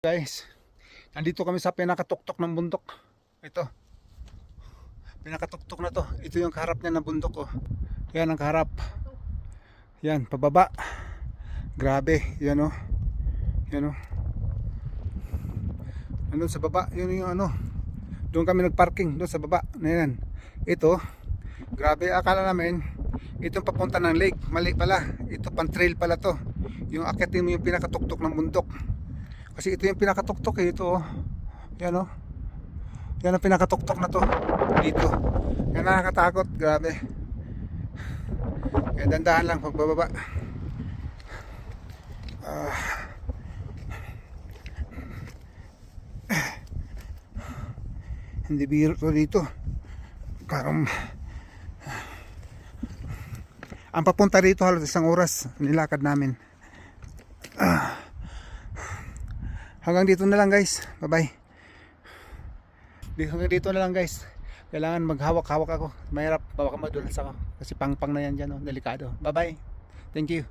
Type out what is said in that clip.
guys. Nandito kami sa pinakatuktok ng bundok. Ito. Pinakatuktok na to. Ito yung kaharap niya ng bundok oh. Yan ang kaharap. Yan, pababa. Grabe, yan oh. Yan oh. Andun sa baba, yun yung ano. Doon kami nagparking, doon sa baba. Yan. Ito, grabe, akala namin itong papunta ng lake, mali pala. Ito pang trail pala to. Yung akitin mo yung pinakatuktok ng bundok. Kasi ito yung pinakatuktok eh, ito oh. Yan oh. Yan ang pinakatuktok na to. Dito. Yan nakakatakot, grabe. Kaya dandahan lang pagbababa. Hindi biro to dito. Parang ang papunta dito halos isang oras nilakad namin. Hanggang dito na lang guys. Bye bye. Hanggang dito na lang guys. Kailangan maghawak-hawak ako. Mahirap. Baka madulas ako. Kasi pang-pang na yan dyan. Oh. Delikado. Bye bye. Thank you.